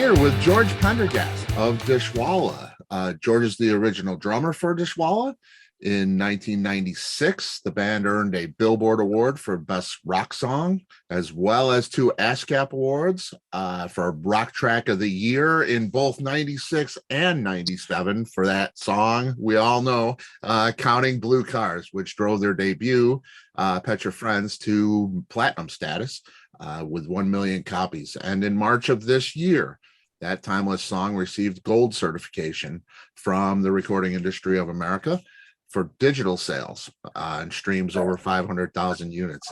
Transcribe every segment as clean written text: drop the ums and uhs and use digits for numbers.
here with George Pendergast of Dishwalla. George is the original drummer for Dishwalla. In 1996, the band earned a Billboard Award for Best Rock Song, as well as 2 ASCAP Awards for Rock Track of the Year in both 96 and 97 for that song we all know, Counting Blue Cars, which drove their debut, Pet Your Friends, to platinum status with 1 million copies. And in March of this year, that timeless song received gold certification from the Recording Industry of America for digital sales and streams over 500,000 units.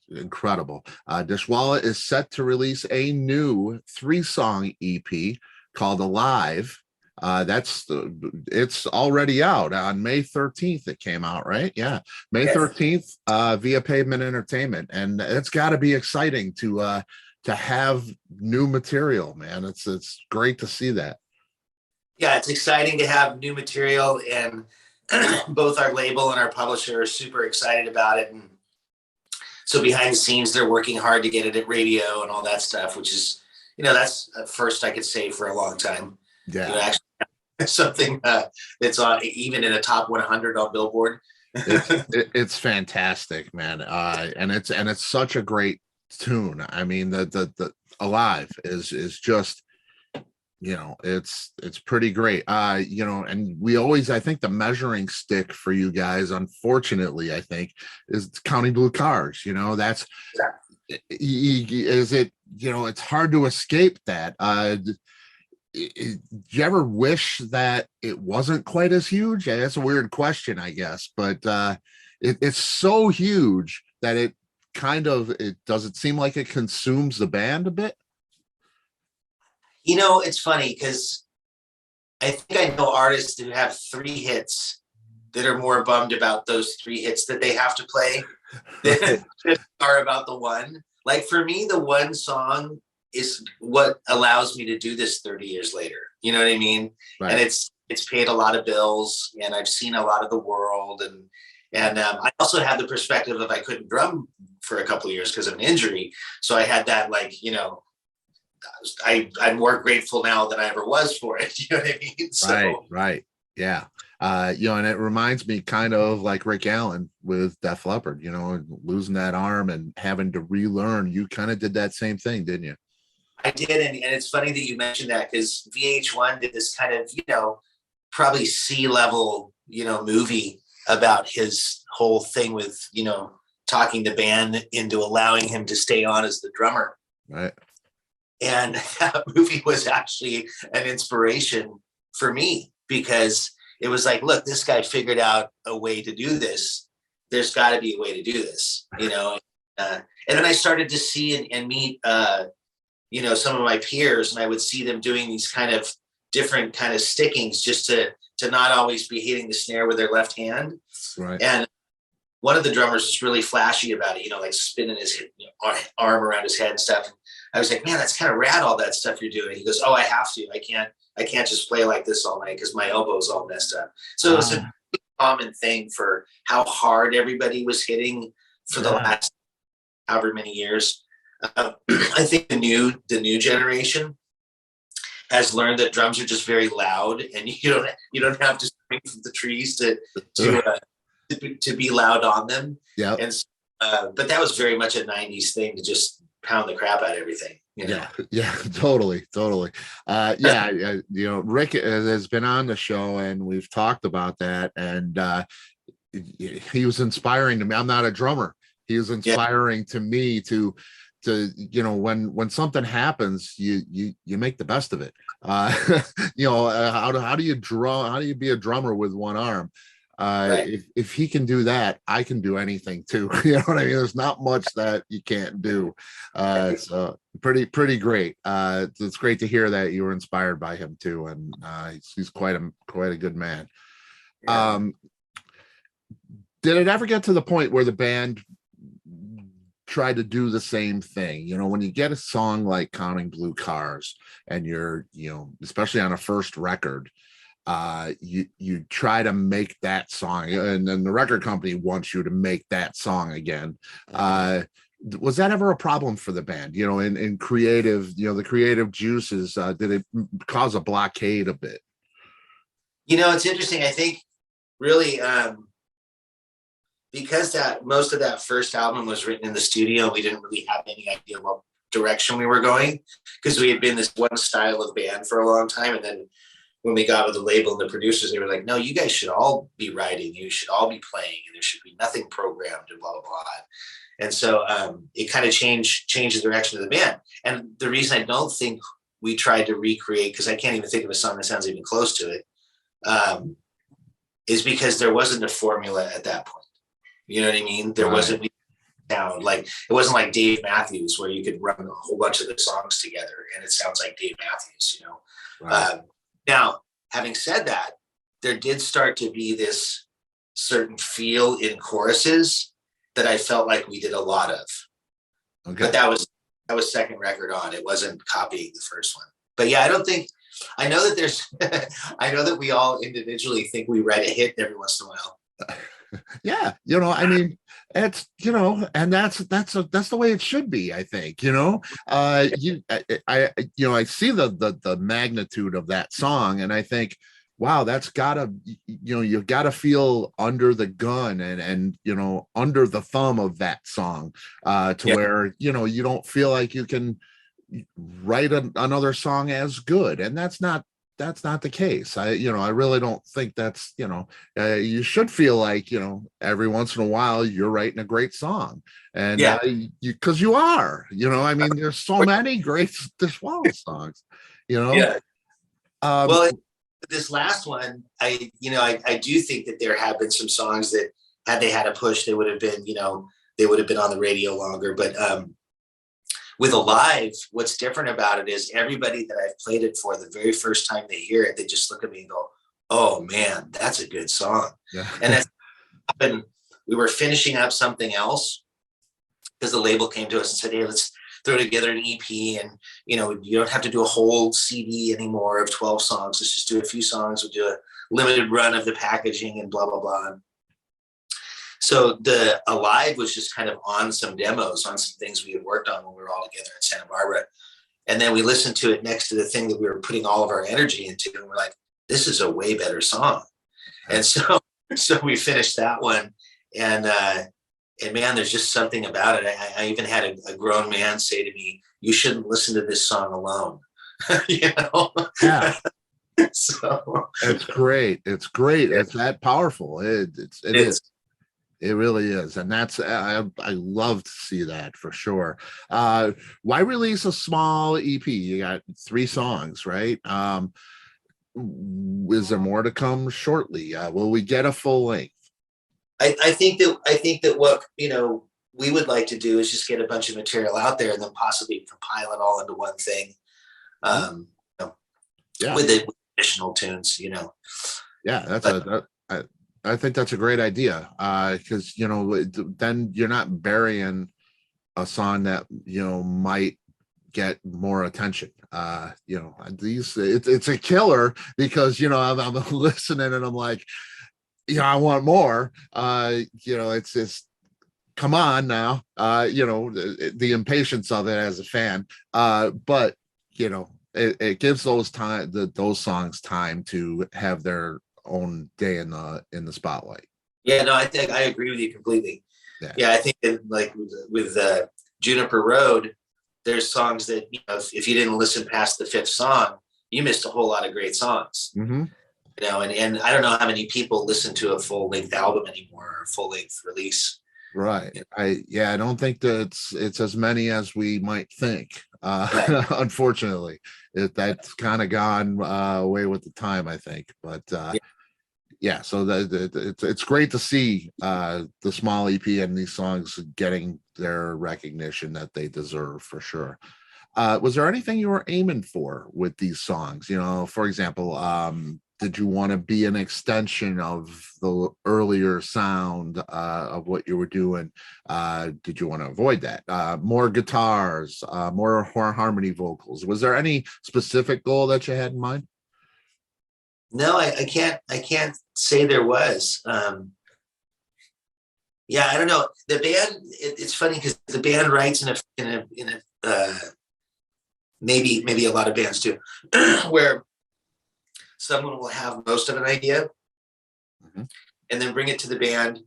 Incredible. Dishwalla is set to release a new 3-song EP called Alive. It's already out on May 13th. It came out, right? Yeah, May 13th via Pavement Entertainment, and it's got to be exciting to have new material, man. It's great to see that. Yeah, it's exciting to have new material, and both our label and our publisher are super excited about it. And so behind the scenes, they're working hard to get it at radio and all that stuff, which is, that's a first I could say for a long time. Yeah. Actually, something that's on even in a top 100 on Billboard. It's fantastic, man. And it's such a great tune. I mean, the Alive is just, it's pretty great. And we always, I think the measuring stick for you guys, unfortunately, I think, is Counting Blue Cars. That's is it, it's hard to escape that. Do you ever wish that it wasn't quite as huge? That's a weird question, I guess, but it's so huge that it does it seem like it consumes the band a bit? It's funny because I think I know artists who have 3 hits that are more bummed about those 3 hits that they have to play than are about the one. Like for me, the one song is what allows me to do this 30 years later. You know what I mean? Right. And it's paid a lot of bills, and I've seen a lot of the world. And I also had the perspective of I couldn't drum for a couple of years because of an injury. So I had that, I'm more grateful now than I ever was for it. You know what I mean? So, right. Yeah. And it reminds me kind of like Rick Allen with Def Leppard, losing that arm and having to relearn. You kind of did that same thing, didn't you? I did. And it's funny that you mentioned that, because VH1 did this kind of, probably C-level, movie about his whole thing with, talking the band into allowing him to stay on as the drummer. Right. And that movie was actually an inspiration for me, because it was like, look, this guy figured out a way to do this. There's got to be a way to do this, And then I started to see and meet, some of my peers, and I would see them doing these kind of different kind of stickings just to not always be hitting the snare with their left hand. Right. And one of the drummers was really flashy about it, like spinning his arm around his head and stuff. And I was like, man, that's kind of rad, all that stuff you're doing. He goes, oh, I have to. I can't just play like this all night because my elbow's all messed up. So it was a common thing for how hard everybody was hitting for the last however many years. I think the new generation has learned that drums are just very loud, and you don't have to swing from the trees to be loud on them. Yeah. And but that was very much a 90s thing, to just pound the crap out of everything. Yeah, totally. Rick has been on the show, and we've talked about that, and he was inspiring to me. I'm not a drummer. He was inspiring to me to when something happens, you make the best of it. How do you drum? How do you be a drummer with one arm? Right. If he can do that, I can do anything too. You know what I mean? There's not much that you can't do. So pretty great. It's great to hear that you were inspired by him too, and he's quite a good man. Yeah. Did it ever get to the point where the band tried to do the same thing? When you get a song like Counting Blue Cars, and you're, especially on a first record, you try to make that song, and then the record company wants you to make that song again. Was that ever a problem for the band, in creative, the creative juices, did it cause a blockade a bit? It's interesting. I think really because that most of that first album was written in the studio, we didn't really have any idea what direction we were going, because we had been this one style of band for a long time. And then when we got with the label and the producers, they were like, no, you guys should all be writing, you should all be playing, and there should be nothing programmed and blah, blah, blah. And so it kind of changed the direction of the band. And the reason I don't think we tried to recreate, because I can't even think of a song that sounds even close to it, is because there wasn't a formula at that point. You know what I mean? There wasn't sound like, it wasn't like Dave Matthews where you could run a whole bunch of the songs together and it sounds like Dave Matthews, Right. Now, having said that, there did start to be this certain feel in choruses that I felt like we did a lot of. Okay. But that was second record on. It wasn't copying the first one. But yeah, I know that there's I know that we all individually think we write a hit every once in a while. Yeah, I mean, it's and that's the way it should be, I think. I see the magnitude of that song, and I think, wow, that's gotta, you've got to feel under the gun and under the thumb of that song, to where you don't feel like you can write another song as good, and that's not the case. I really don't think that's, you should feel like, every once in a while you're writing a great song, and because you are, I mean, there's so many great Dishwalla songs, Yeah. Well, this last one, I do think that there have been some songs that had they had a push, they would have been, they would have been on the radio longer. But with Alive, what's different about it is everybody that I've played it for, the very first time they hear it, they just look at me and go, oh man, that's a good song. Yeah. And that's happened. We were finishing up something else because the label came to us and said, hey, let's throw together an EP, and you don't have to do a whole CD anymore of 12 songs. Let's just do a few songs. We'll do a limited run of the packaging and blah, blah, blah. So the Alive was just kind of on some demos, on some things we had worked on when we were all together in Santa Barbara. And then we listened to it next to the thing that we were putting all of our energy into. And we're like, this is a way better song. And so we finished that one. And man, there's just something about it. I even had a grown man say to me, you shouldn't listen to this song alone. Yeah. So it's great. It's great. It's that powerful. It is. It really is. And that's, I love to see that for sure. Why release a small EP? You got 3 songs, right? Is there more to come shortly? Will we get a full length? I think that what, we would like to do is just get a bunch of material out there and then possibly compile it all into one thing. With the additional tunes, Yeah, I think that's a great idea, because then you're not burying a song that might get more attention. It's a killer, because I'm listening and I'm like, I want more. It's just, come on now. The impatience of it as a fan, but it gives those songs time to have their own day in the spotlight. Yeah, no, I think I agree with you completely. Yeah, I think that like with Juniper Road, there's songs that if you didn't listen past the 5th song, you missed a whole lot of great songs. Mm-hmm. And I don't know how many people listen to a full length album anymore, or full length release. Right. I don't think that it's as many as we might think. Right. Unfortunately, that's kind of gone away with the time, I think. But yeah, so it's great to see the small EP and these songs getting their recognition that they deserve, for sure. Was there anything you were aiming for with these songs? For example, did you want to be an extension of the earlier sound of what you were doing? Did you want to avoid that? More guitars, more harmony vocals? Was there any specific goal that you had in mind? No, I can't say there was. Yeah, I don't know. The band, it's funny because the band writes in a maybe a lot of bands too, where someone will have most of an idea Mhm. and then bring it to the band,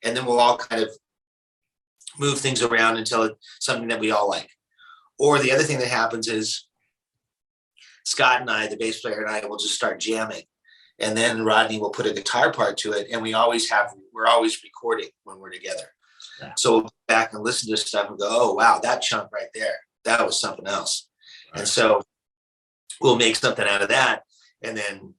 and then we'll all kind of move things around until it's something that we all like. Or the other thing that happens is Scott and I, the bass player and I, will just start jamming. And then Rodney will put a guitar part to it. And we're always recording when we're together. Yeah. So we'll go back and listen to stuff and go, oh, wow, that chunk right there, that was something else. Right. And so we'll make something out of that. And then,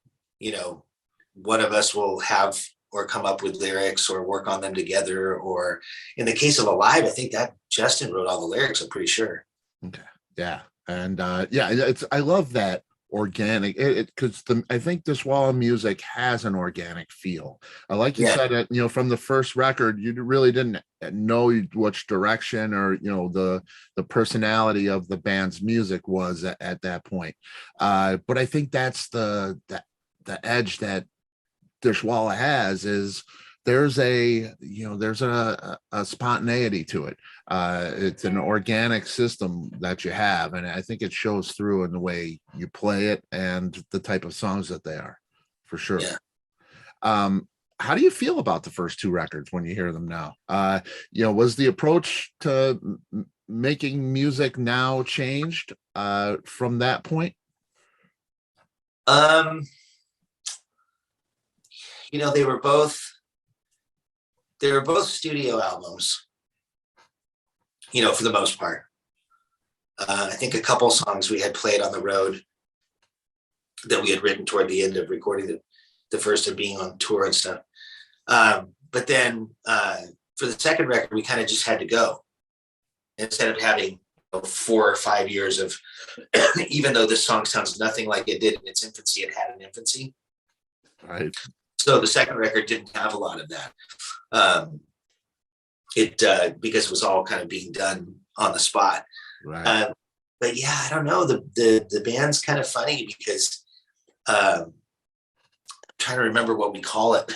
one of us will have or come up with lyrics or work on them together. Or in the case of Alive, I think that Justin wrote all the lyrics, I'm pretty sure. Okay. Yeah. And I love that organic, because I think Dishwalla music has an organic feel. Like you said, from the first record, you really didn't know which direction or the personality of the band's music was at that point. But I think that's the edge that Dishwalla has, is there's a spontaneity to it. It's an organic system that you have, and I think it shows through in the way you play it and the type of songs that they are, for sure. Yeah. How do you feel about the first two records when you hear them now? Was the approach to making music now changed from that point? They were both studio albums, for the most part. I think a couple songs we had played on the road that we had written toward the end of recording the first of being on tour and stuff. But then for the second record, we kind of just had to go. Instead of having 4 or 5 years of, even though this song sounds nothing like it did in its infancy, it had an infancy. Right. So the second record didn't have a lot of that. Because it was all kind of being done on the spot. Right. But yeah, I don't know. The band's kind of funny because I'm trying to remember what we call it,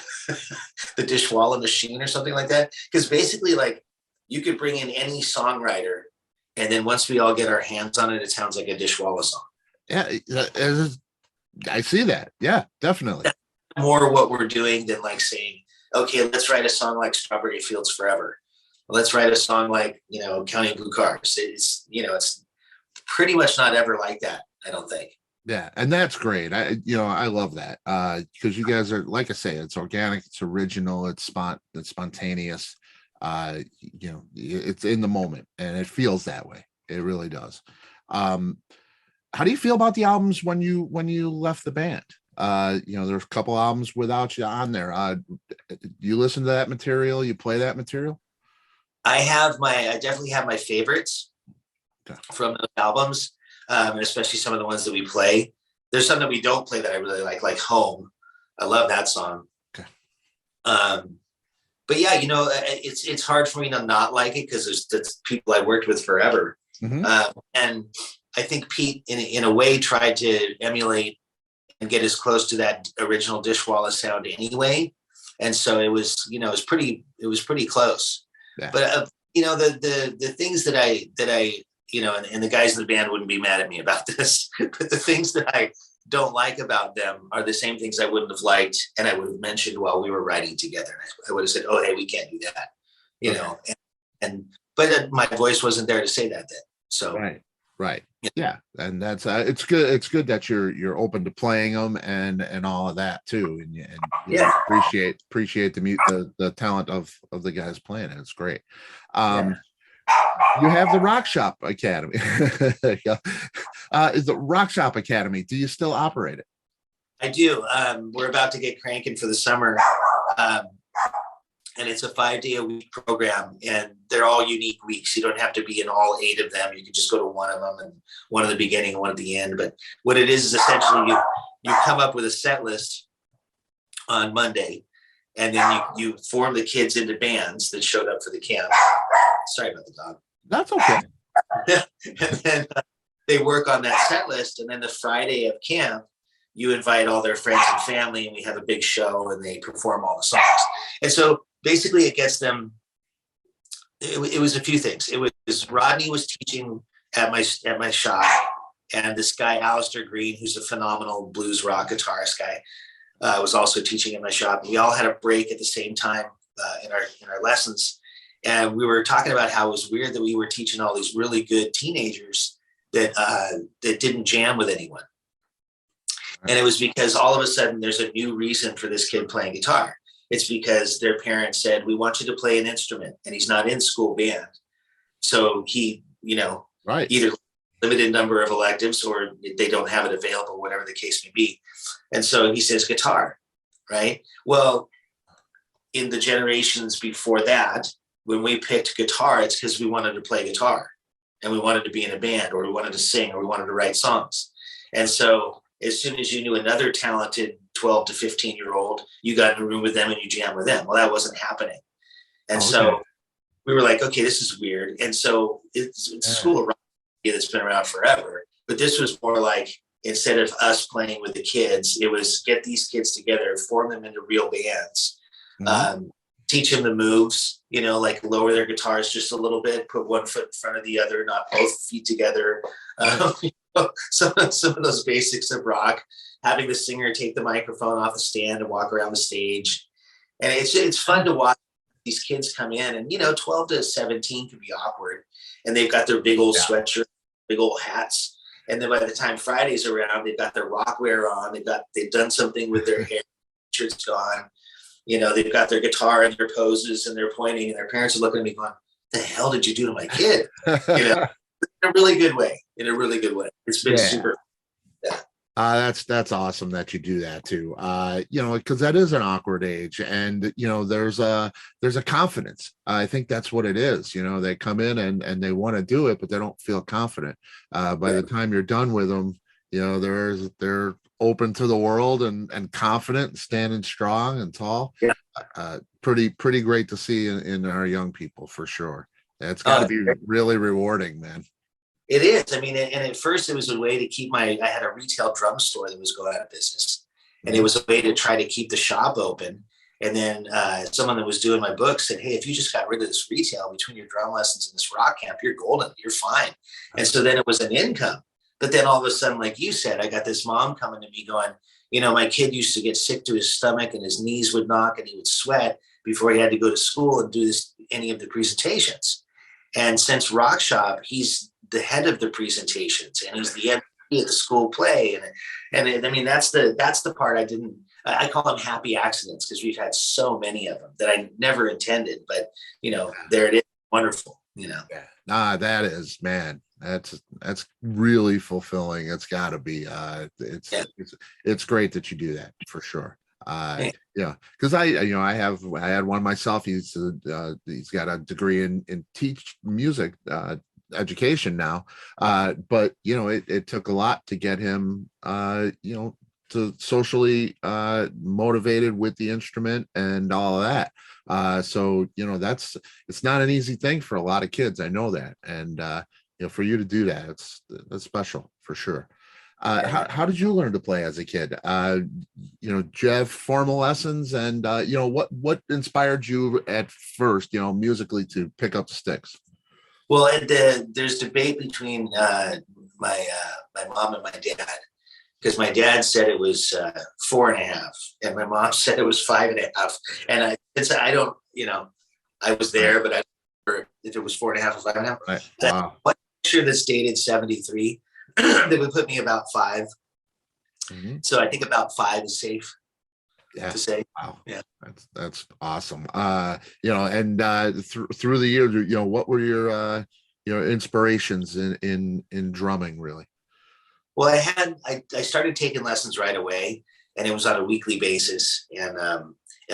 the Dishwalla machine or something like that. Because basically, like, you could bring in any songwriter, and then once we all get our hands on it, it sounds like a Dishwalla song. Yeah, I see that. Yeah, definitely. That's more what we're doing than like saying, okay, let's write a song like Strawberry Fields Forever. Let's write a song like, Counting Blue Cars. It's pretty much not ever like that, I don't think. Yeah, and that's great. I love that, because you guys are, like I say, it's organic, it's original, it's spontaneous. It's in the moment, and it feels that way. It really does. How do you feel about the albums when you left the band? There's a couple albums without you on there. You listen to that material? You play that material? I definitely have my favorites from those albums, and especially some of the ones that we play. There's some that we don't play that I really like Home. I love that song. Okay. But yeah, it's hard for me to not like it because there's people I worked with forever. Mm-hmm. And I think Pete, in a way, tried to emulate and get as close to that original Dishwalla sound anyway. And so it was pretty close. Yeah. But the things that I and the guys in the band wouldn't be mad at me about this, but the things that I don't like about them are the same things I wouldn't have liked, and I would have mentioned while we were writing together. I would have said, "Oh, hey, we can't do that," but my voice wasn't there to say that then. So right, yeah, and that's it's good. It's good that you're open to playing them and all of that too, and appreciate the talent of the guys playing it. It's great. You have the Rock Shop Academy. Is the Rock Shop Academy? Do you still operate it? I do. We're about to get cranking for the summer, and it's a 5-day-a-week program, and they're all unique weeks. You don't have to be in all 8 of them. You can just go to one of them, and one at the beginning and one at the end. But what it is essentially you come up with a set list on Monday, and then you form the kids into bands that showed up for the camp. Sorry about the dog. That's okay. And then they work on that set list, and then the Friday of camp, you invite all their friends and family, and we have a big show, and they perform all the songs. And so basically, it gets them. It was a few things. It was Rodney was teaching at my shop, and this guy Alistair Green, who's a phenomenal blues rock guitarist guy, was also teaching at my shop. We all had a break at the same time in our lessons, and we were talking about how it was weird that we were teaching all these really good teenagers that didn't jam with anyone. And it was because all of a sudden there's a new reason for this kid playing guitar. It's because their parents said, we want you to play an instrument, and he's not in school band. So he, either limited number of electives or they don't have it available, whatever the case may be. And so he says guitar, right? Well, in the generations before that, when we picked guitar, it's because we wanted to play guitar and we wanted to be in a band, or we wanted to sing, or we wanted to write songs. And so as soon as you knew another talented 12 to 15-year-old, you got in a room with them and you jam with them. Well, that wasn't happening. And so we were like, okay, this is weird. And so it's a school of rock that's been around forever. But this was more like, instead of us playing with the kids, it was get these kids together, form them into real bands, teach them the moves, like lower their guitars just a little bit, put one foot in front of the other, not both feet together. Some of those basics of rock, having the singer take the microphone off the stand and walk around the stage. And it's fun to watch these kids come in, and 12 to 17 can be awkward, and they've got their big old sweatshirts, big old hats. And then by the time Friday's around, they've got their rock wear on. They've done something with their hair, shirts gone. They've got their guitar and their poses, and they're pointing, and their parents are looking at me going, "The hell did you do to my kid?" In a really good way. It's been super. Yeah. That's awesome that you do that too. Because that is an awkward age, and there's a confidence. I think that's what it is. They come in and they want to do it, but they don't feel confident. By the time you're done with them, they're open to the world and confident, and standing strong and tall. Yeah. Pretty great to see in our young people, for sure. It's got to be really rewarding, man. It is. I mean, and at first it was a way to keep I had a retail drum store that was going out of business, and it was a way to try to keep the shop open. And then someone that was doing my book said, "Hey, if you just got rid of this retail between your drum lessons and this rock camp, you're golden. You're fine." And so then it was an income. But then all of a sudden, like you said, I got this mom coming to me going, my kid used to get sick to his stomach and his knees would knock and he would sweat before he had to go to school and do any of the presentations. And since Rock Shop, he's the head of the presentations, and he's the MC at the school play. And I mean, that's the part I call them happy accidents, because we've had so many of them that I never intended, but there it is. Wonderful. Yeah. That is, man, that's really fulfilling. It's gotta be, it's great that you do that, for sure. Because I had one myself. He's got a degree in teach music education now, but it took a lot to get him to socially motivated with the instrument and all of that. So it's not an easy thing for a lot of kids. I know that, and for you to do that, that's special, for sure. How did you learn to play as a kid? Did you have formal lessons, and what inspired you at first, musically, to pick up the sticks? Well, there's debate between my mom and my dad, because my dad said it was 4.5, and my mom said it was 5.5. And I don't, I was there, but I don't remember if it was 4.5 or 5.5. Right. Wow. One picture that's dated 73 that would put me about 5. Mm-hmm. So I think about 5 is safe to say. Wow. Yeah. That's awesome. And through the years, what were your inspirations in drumming, really? Well, I started taking lessons right away, and it was on a weekly basis. And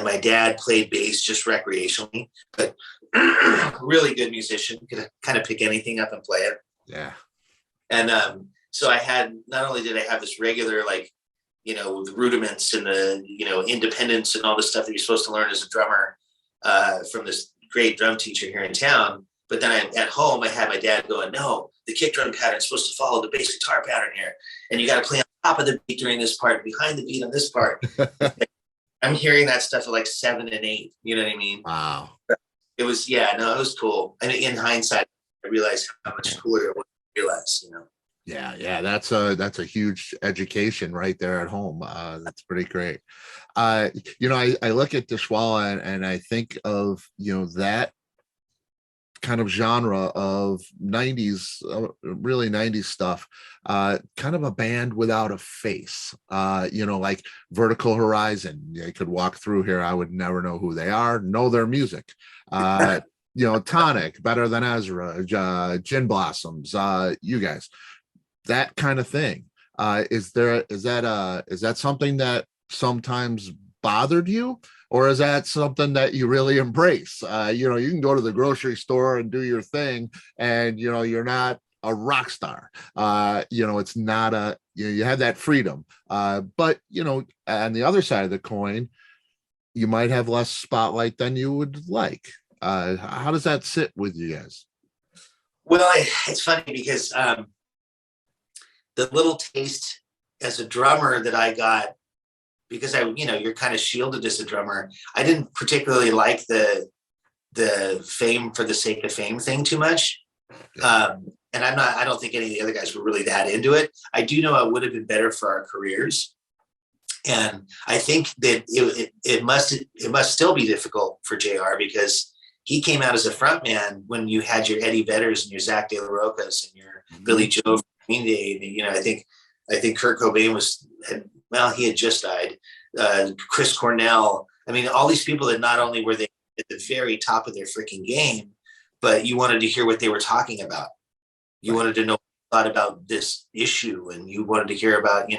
my dad played bass just recreationally, but really good musician, could kind of pick anything up and play it. Yeah. And so not only did I have this regular, the rudiments and the, independence and all the stuff that you're supposed to learn as a drummer from this great drum teacher here in town, But then at home, I had my dad going, no, the kick drum pattern is supposed to follow the bass guitar pattern here. And you got to play on top of the beat during this part, behind the beat on this part. I'm hearing that stuff at like 7 and 8. You know what I mean? Wow. It was, it was cool. And in hindsight, I realized how much cooler it was to realize, you know. Yeah, that's a huge education right there at home. That's pretty great. I look at Dishwalla and I think of, that kind of genre of 90s, really 90s stuff, kind of a band without a face, like Vertical Horizon. You could walk through here, I would never know who they are, know their music. Tonic, Better Than Ezra, Gin Blossoms, you guys, that kind of thing. Is that something that sometimes bothered you, or is that something that you really embrace? You can go to the grocery store and do your thing, and you're not a rock star. It's not you have that freedom, but on the other side of the coin, you might have less spotlight than you would like. How does that sit with you guys? Well, it's funny because the little taste as a drummer that I got, because you're kind of shielded as a drummer. I didn't particularly like the fame for the sake of fame thing too much. And I don't think any of the other guys were really that into it. I do know it would have been better for our careers. And I think that it must still be difficult for JR, because he came out as a frontman when you had your Eddie Vedders and your Zach De La Rocas and your Billy Joe from Green Day. And, I think Kurt Cobain he had just died. Chris Cornell. I mean, all these people that not only were they at the very top of their freaking game, but you wanted to hear what they were talking about. You wanted to know a lot about this issue, and you wanted to hear about,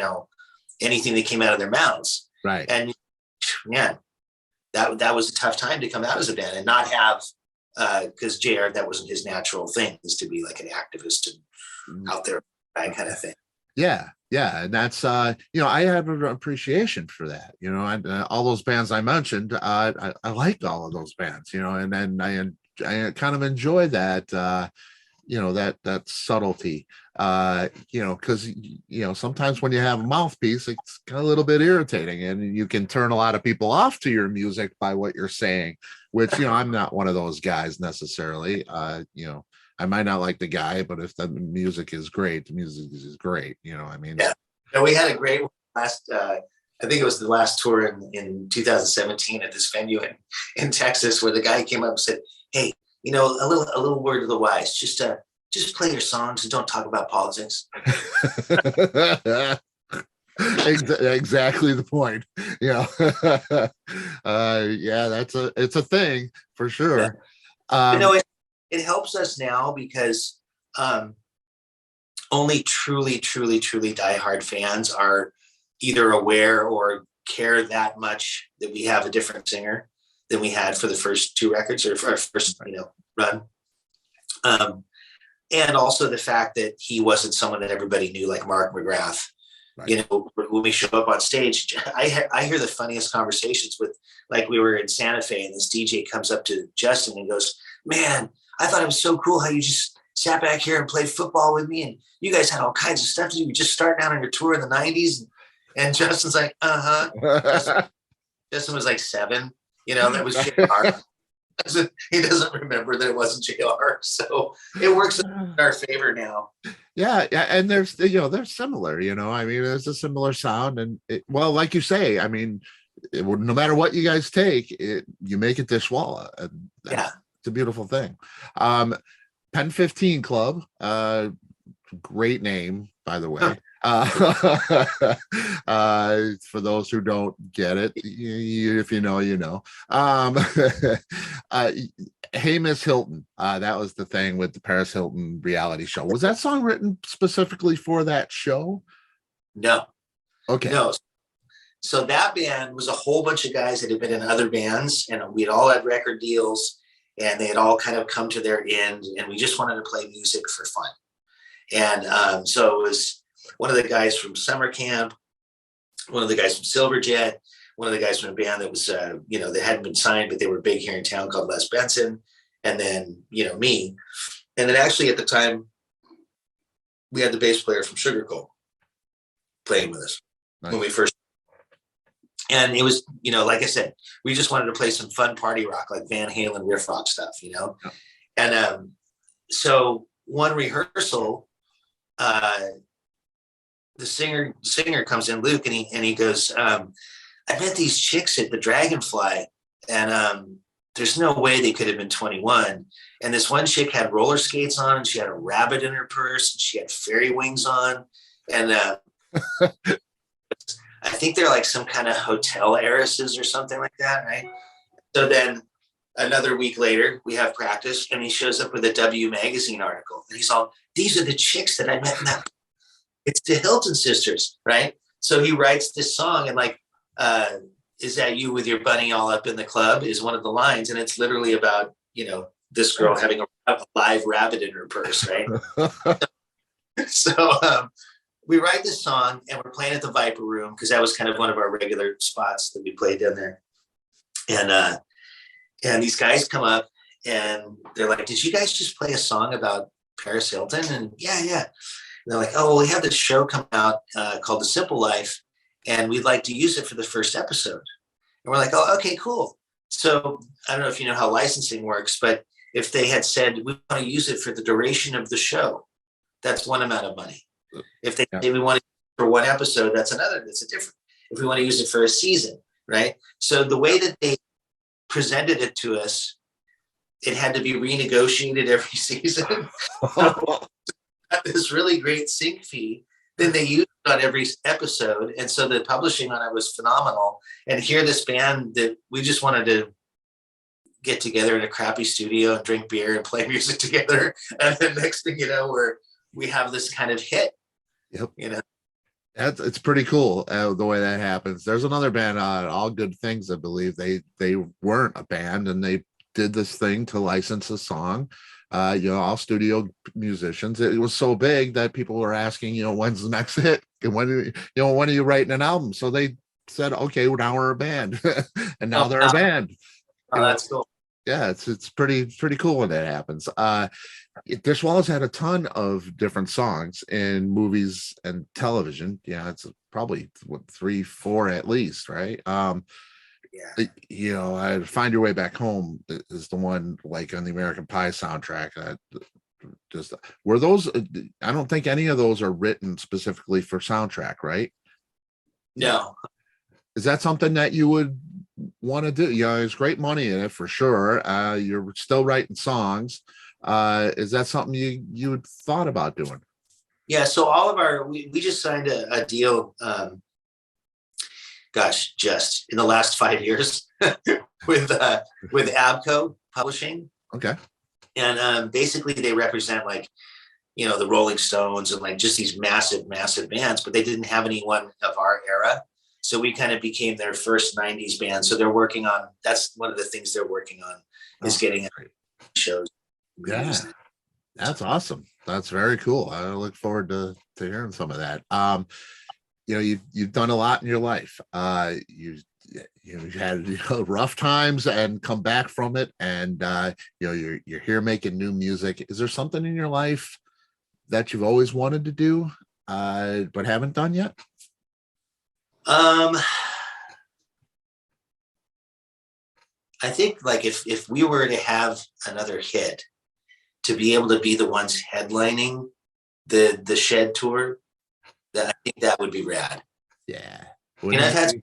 anything that came out of their mouths. Right. And that was a tough time to come out as a band and not have, because JR, that wasn't his natural thing, is to be like an activist and out there, that kind of thing. Yeah. And that's, I have an appreciation for that, and all those bands I mentioned, I liked all of those bands, and then I kind of enjoy that, that subtlety, because, sometimes when you have a mouthpiece, it's kind of a little bit irritating, and you can turn a lot of people off to your music by what you're saying, which, I'm not one of those guys necessarily. I might not like the guy, but if the music is great, the music is great. I mean, yeah. And we had a great last, I think it was the last tour in 2017 at this venue in Texas, where the guy came up and said, hey, a little word of the wise, just play your songs and don't talk about politics. Exactly the point. It's a thing for sure. Yeah. It helps us now because only truly diehard fans are either aware or care that much that we have a different singer than we had for the first 2 records or for our first, run. And also the fact that he wasn't someone that everybody knew, like Mark McGrath. Right. When we show up on stage, I hear the funniest conversations with, like, we were in Santa Fe and this DJ comes up to Justin and goes, man, I thought it was so cool how you just sat back here and played football with me, and you guys had all kinds of stuff to do. You were just starting out on your tour in the 90s. And Justin's like, Justin was like 7, that was JR. He doesn't remember that it wasn't JR. So it works in our favor now. Yeah. And they're similar, I mean, there's a similar sound, and like you say, I mean, no matter what you guys take, you make it Dishwalla. And it's a beautiful thing. Pen 15 Club, great name, by the way. For those who don't get it, if you know. Hey Miss Hilton, that was the thing with the Paris Hilton reality show. Was that song written specifically for that show? No. Okay. No. So that band was a whole bunch of guys that had been in other bands, and we'd all had record deals, and they had all kind of come to their end, and we just wanted to play music for fun. And so it was one of the guys from Summer Camp, one of the guys from Silverjet, one of the guys from a band that was, that hadn't been signed, but they were big here in town, called Les Benson. and then, me. And then actually at the time, we had the bass player from Sugar Cult playing with us when we first. And it was, like I said, we just wanted to play some fun party rock, like Van Halen riff rock stuff, Yeah. And so one rehearsal, the singer comes in, Luke, and he goes, I met these chicks at the Dragonfly, and there's no way they could have been 21. And this one chick had roller skates on, and she had a rabbit in her purse, and she had fairy wings on. And I think they're like some kind of hotel heiresses or something like that, right? So then another week later, we have practice, and he shows up with a W Magazine article, and he's all, these are the chicks that I met in that. It's the Hilton sisters, right? So he writes this song, and like, is that you with your bunny all up in the club is one of the lines, and it's literally about, this girl having a live rabbit in her purse, right? So we write this song, and we're playing at the Viper Room, because that was kind of one of our regular spots that we played down there. And these guys come up, and they're like, did you guys just play a song about Paris Hilton? And yeah. And they're like, oh, well, we have this show coming out called The Simple Life, and we'd like to use it for the first episode. And we're like, oh, okay, cool. So I don't know if you know how licensing works, but if they had said, we want to use it for the duration of the show, that's one amount of money. If they say we want it for one episode, that's a different. If we want to use it for a season, right? So the way that they presented it to us, it had to be renegotiated every season. This really great sync fee. Then they used it on every episode. And so the publishing on it was phenomenal. And here, this band that we just wanted to get together in a crappy studio and drink beer and play music together. And then next thing you know, we have this kind of hit. Yep. It's pretty cool the way that happens. There's another band, All Good Things, I believe. They weren't a band, and they did this thing to license a song. All studio musicians. It was so big that people were asking, when's the next hit? And when are you writing an album? So they said, okay, now we're a band, and now they're a band. Oh, that's cool. Yeah, it's pretty cool when that happens. Dishwalla's had a ton of different songs in movies and television. Yeah, it's probably 3, 4 at least, right? Yeah. Find Your Way Back Home is the one, like, on the American Pie soundtrack. Were those, I don't think any of those are written specifically for soundtrack, right? No. Is that something that you would want to do? There's great money in it for sure. You're still writing songs. Is that something you had thought about doing? Yeah, so all of we just signed a deal, just in the last 5 years with Abco Publishing. Okay. And basically they represent, like, the Rolling Stones and, like, just these massive bands, but they didn't have anyone of our era. So we kind of became their first 90s band. So they're working on, that's one of the things they're working on, is getting shows. Yeah, that's awesome. That's very cool. I look forward to hearing some of that. You've done a lot in your life. You've had rough times and come back from it, and you're here making new music. Is there something in your life that you've always wanted to do but haven't done yet? I think, like, if we were to have another hit, to be able to be the ones headlining the Shed tour, that I think that would be rad. Yeah. I've had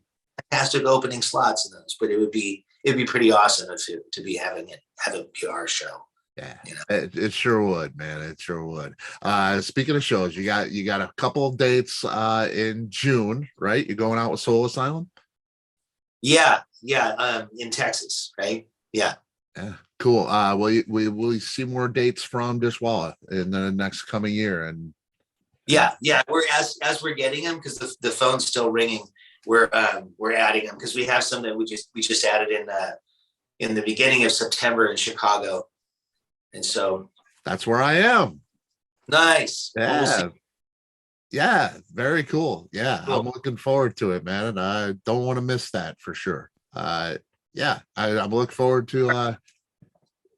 fantastic opening slots in those, but it'd be pretty awesome to be have it be our show. Yeah, it sure would, man. It sure would. Speaking of shows, you got a couple of dates in June, right? You're going out with Soul Asylum? Yeah, in Texas, right? Yeah. Yeah, cool. Will we see more dates from Dishwalla in the next coming year? And yeah, we're as we're getting them, because the phone's still ringing. We're adding them, because we have some that we just added in the beginning of September in Chicago. And so that's where I am. Nice. Yeah. Yeah. Very cool. Yeah. Cool. I'm looking forward to it, man. And I don't want to miss that for sure. Yeah. I'm looking forward to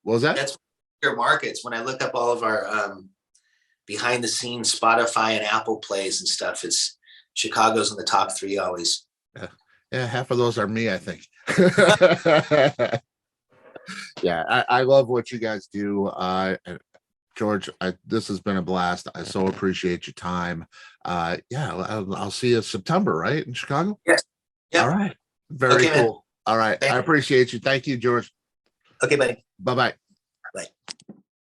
What was that? That's your markets. When I look up all of our behind the scenes Spotify and Apple plays and stuff, it's Chicago's in the top 3 always. Yeah, half of those are me, I think. Yeah, I love what you guys do. George, this has been a blast. I so appreciate your time. Yeah, I'll see you in September, right, in Chicago? Yes. Yeah. All right. Very Okay, man. cool. All right. I appreciate you. Thank you, George. Okay, buddy. Bye-bye. Bye.